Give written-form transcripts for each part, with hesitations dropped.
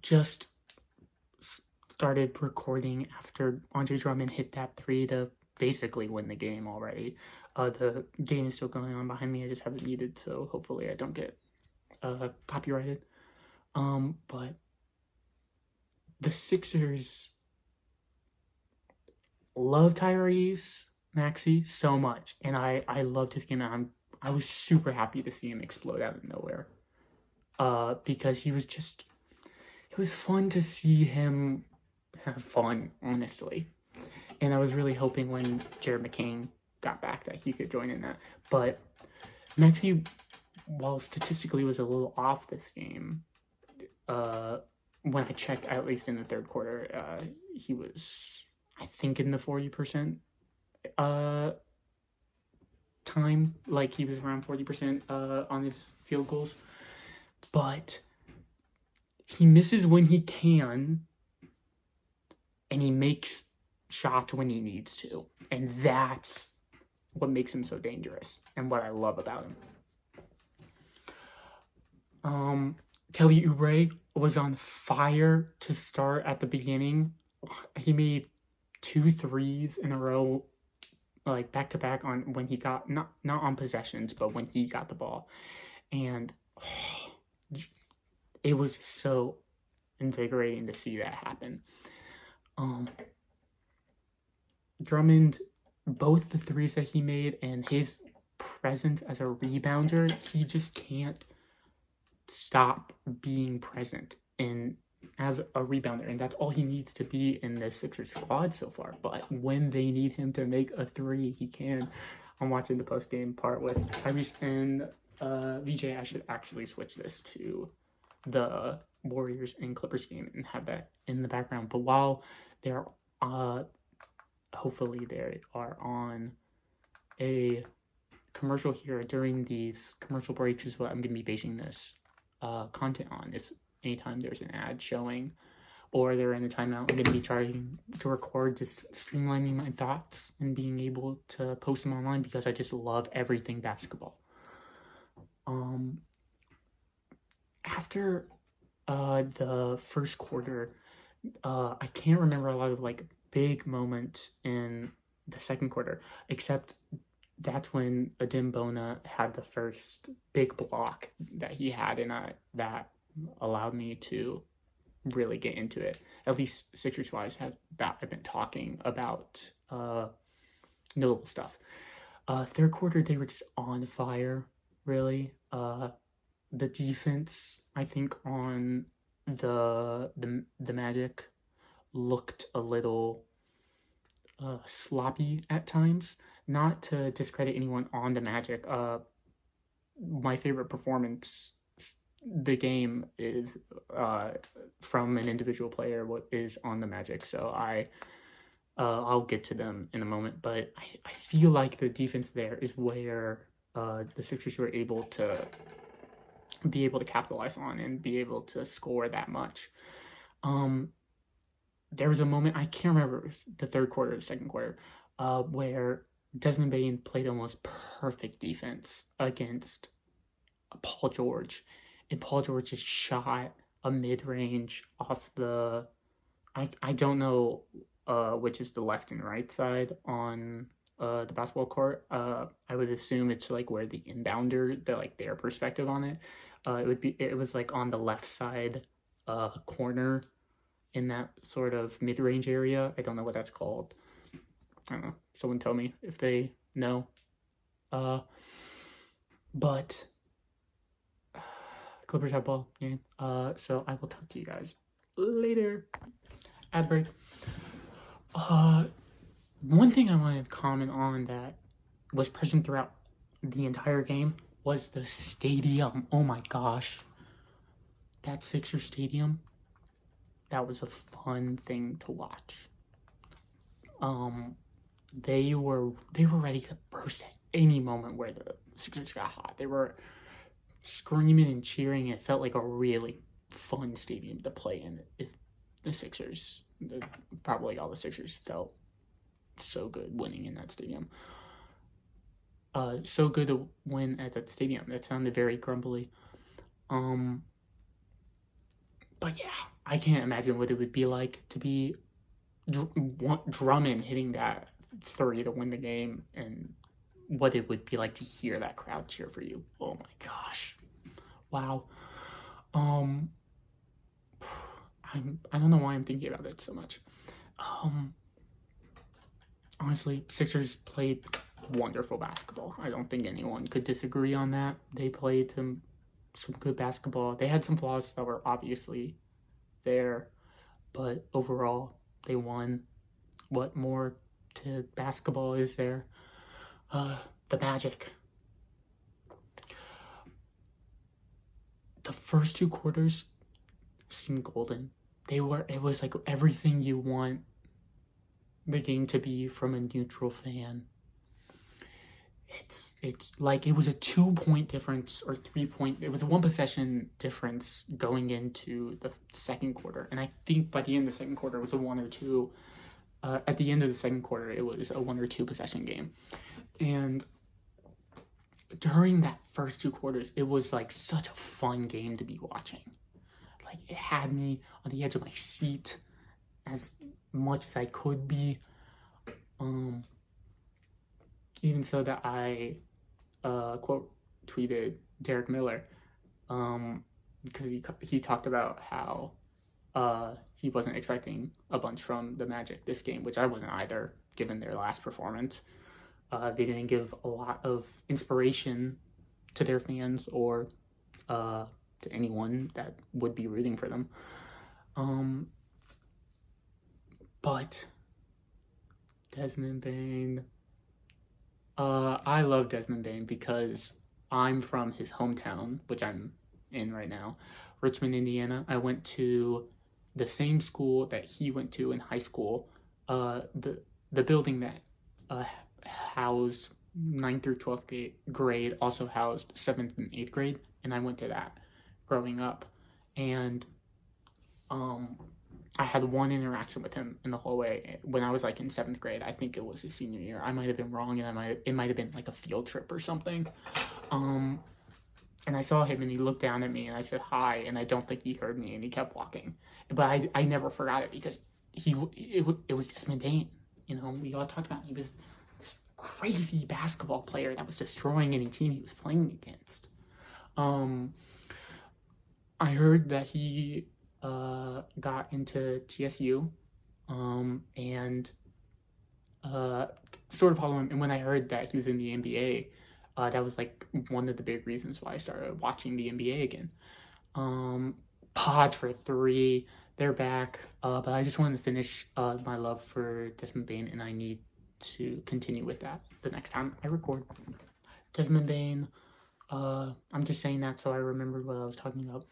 just started recording after Andre Drummond hit that three to basically win the game already. The game is still going on behind me. I just have it muted, so hopefully I don't get copyrighted. But the Sixers love Tyrese Maxey so much, and I loved his game, and I was super happy to see him explode out of nowhere. Because he was just, it was fun to see him have fun, honestly. And I was really hoping when Jared McCain got back that he could join in that. But Maxey, while statistically was a little off this game, when I checked, at least in the third quarter, he was, I think, in the 40% time. Like, he was around 40% on his field goals. But he misses when he can, and he makes shots when he needs to. And that's what makes him so dangerous and what I love about him. Kelly Oubre was on fire to start at the beginning. He made 2 threes in a row, like back to back, on when he got not on possessions, but when he got the ball. And it was so invigorating to see that happen. Drummond, both the threes that he made and his presence as a rebounder, he just can't stop being present as a rebounder, and that's all he needs to be in the Sixers squad so far. But when they need him to make a three, he can. I'm watching the post-game part with Tyrese and VJ. I should actually switch this to the Warriors and Clippers game and have that in the background. But while they're hopefully they are on a commercial here during these commercial breaks is what I'm going to be basing this content on. Is anytime there's an ad showing or they're in a timeout, I'm going to be trying to record, just streamlining my thoughts and being able to post them online because I just love everything basketball. After the first quarter, I can't remember a lot of like big moments in the second quarter, except that's when Adem Bona had the first big block that he had, and that allowed me to really get into it. At least Sixers-wise, I've been talking about notable stuff. Third quarter, they were just on fire, really. The defense, I think, on the Magic looked a little sloppy at times. Not to discredit anyone on the Magic. My favorite performance the game is from an individual player what is on the Magic. So I'll get to them in a moment. But I feel like the defense there is where the Sixers were able to capitalize on and be able to score that much. There was a moment, I can't remember, it was the third quarter or the second quarter, where Desmond Bain played almost perfect defense against Paul George. And Paul George just shot a mid-range off the, I don't know which is the left and right side on the basketball court. I would assume it's like where the inbounder, their perspective on it. It was like on the left side corner in that sort of mid-range area. I don't know what that's called. I don't know. Someone tell me if they know. But Clippers have ball game. So I will talk to you guys later. Ad break. One thing I wanted to comment on that was present throughout the entire game was the stadium. Oh my gosh. That Sixers stadium, that was a fun thing to watch. They were ready to burst at any moment where the Sixers got hot. They were screaming and cheering. It felt like a really fun stadium to play in. If the Sixers, probably all the Sixers felt so good winning in that stadium. So good to win at that stadium. That sounded very grumbly. But yeah, I can't imagine what it would be like to be Drummond hitting that three to win the game, and what it would be like to hear that crowd cheer for you. Oh my gosh. Wow. Um I don't know why I'm thinking about it so much. Um Honestly, Sixers played wonderful basketball. I don't think anyone could disagree on that. They played some good basketball. They had some flaws that were obviously there, but overall they won. What more to basketball is there? The Magic. The first two quarters seemed golden. It was like everything you want the game to be from a neutral fan. It's like it was a 2-point difference or 3-point. It was a 1 possession difference going into the second quarter, and I think by the end of the second quarter it was a 1 or 2. At the end of the second quarter, it was a 1 or 2 possession game, and during that first 2 quarters, it was like such a fun game to be watching. Like it had me on the edge of my seat as much as I could be. Even so that I quote tweeted Derek Miller because he talked about how he wasn't expecting a bunch from the Magic this game, which I wasn't either, given their last performance. They didn't give a lot of inspiration to their fans or to anyone that would be rooting for them. But Desmond Bane, I love Desmond Bane because I'm from his hometown, which I'm in right now, Richmond, Indiana. I went to the same school that he went to in high school. The building that housed 9th through 12th grade also housed 7th and 8th grade, and I went to that growing up. And I had one interaction with him in the hallway when I was like in 7th grade. I think it was his senior year. I might have been wrong, and it might have been like a field trip or something. And I saw him, and he looked down at me, and I said hi, and I don't think he heard me, and he kept walking. But I never forgot it because it was Desmond Bane. You know, we all talked about it. He was this crazy basketball player that was destroying any team he was playing against. I heard that he got into TSU and sort of follow him. And when I heard that he was in the NBA, that was like one of the big reasons why I started watching the NBA again. Pod for 3, they're back. But I just wanted to finish my love for Desmond Bane, and I need to continue with that the next time I record. Desmond Bane, I'm just saying that so I remembered what I was talking about.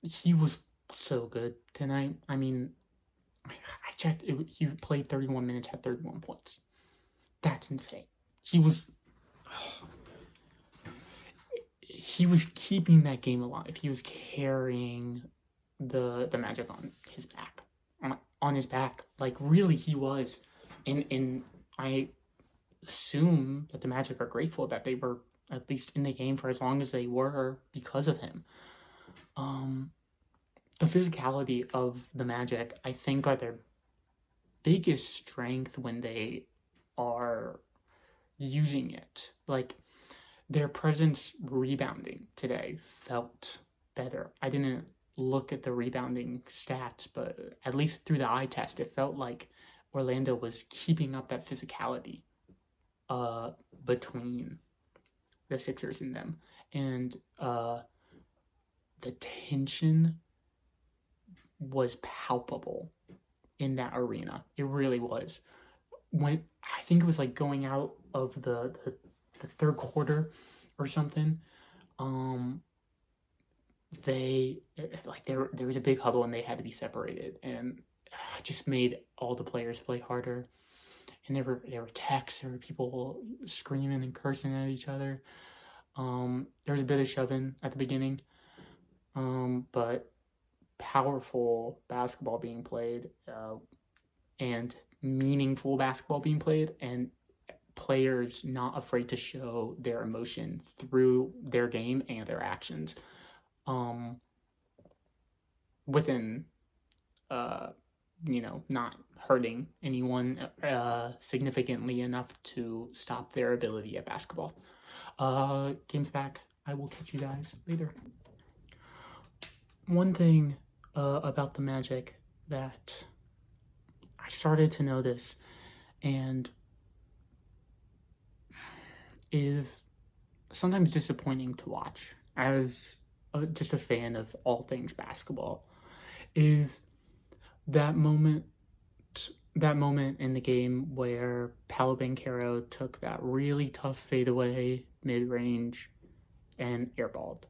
He was so good tonight. I mean, I checked. He played 31 minutes, had 31 points. That's insane. He was keeping that game alive. He was carrying the Magic on his back. On his back. Like, really, he was. And I assume that the Magic are grateful that they were at least in the game for as long as they were because of him. The physicality of the Magic, I think, are their biggest strength when they are using it. Like, their presence rebounding today felt better. I didn't look at the rebounding stats, but at least through the eye test, it felt like Orlando was keeping up that physicality between the Sixers and them. And the tension was palpable in that arena. It really was. When I think it was like going out of the third quarter or something, there was a big huddle and they had to be separated, and just made all the players play harder. And there were texts, there were people screaming and cursing at each other. There was a bit of shoving at the beginning, but powerful basketball being played, and meaningful basketball being played, and players not afraid to show their emotions through their game and their actions, within not hurting anyone significantly enough to stop their ability at basketball. Game's back. I will catch you guys later. One thing about the Magic that I started to notice and is sometimes disappointing to watch as just a fan of all things basketball is that moment in the game where Paolo Banchero took that really tough fadeaway mid-range and airballed.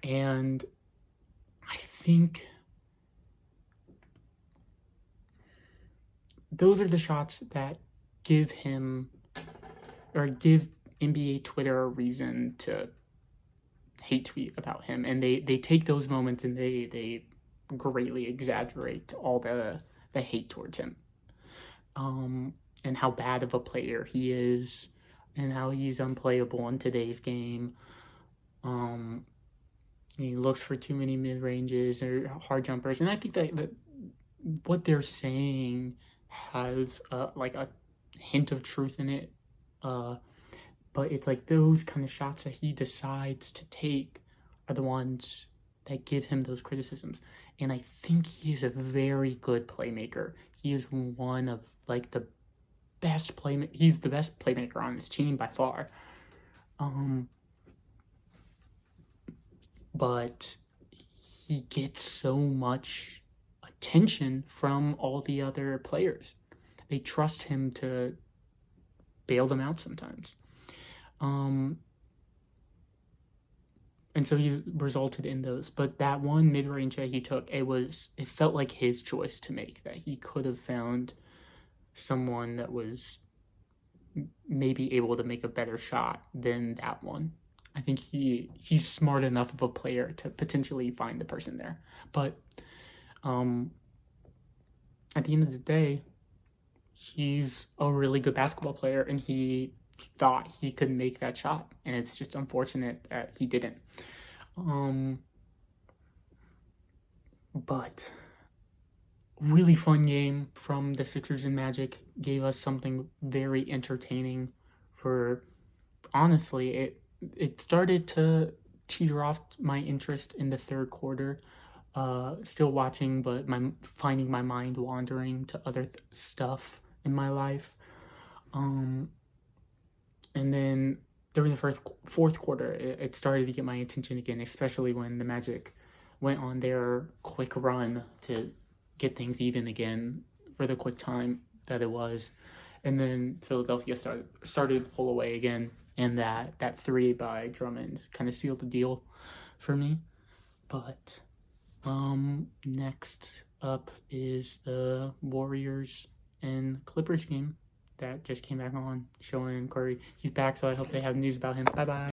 And I think those are the shots that give him or give NBA Twitter a reason to hate tweet about him, and they take those moments and they greatly exaggerate all the hate towards him, and how bad of a player he is, and how he's unplayable in today's game. He looks for too many mid ranges or hard jumpers, and I think that what they're saying has like a hint of truth in it. But it's like those kind of shots that he decides to take are the ones that give him those criticisms. And I think he is a very good playmaker. He is one of like the best he's the best playmaker on this team by far. But he gets so much attention from all the other players. They trust him to bail them out sometimes. And so he's resulted in those. But that one mid-range that he took, it felt like his choice to make, that he could have found someone that was maybe able to make a better shot than that one. I think he's smart enough of a player to potentially find the person there. But at the end of the day, he's a really good basketball player, and he thought he could make that shot, and it's just unfortunate that he didn't. But really fun game from the Sixers and Magic. Gave us something very entertaining. For honestly, it started to teeter off my interest in the third quarter. Still watching, but finding my mind wandering to other stuff in my life. And then during the fourth quarter, it started to get my attention again, especially when the Magic went on their quick run to get things even again for the quick time that it was. And then Philadelphia started to pull away again, and that three by Drummond kind of sealed the deal for me. But next up is the Warriors and Clippers game that just came back on, showing Curry. He's back, so I hope they have news about him. Bye-bye.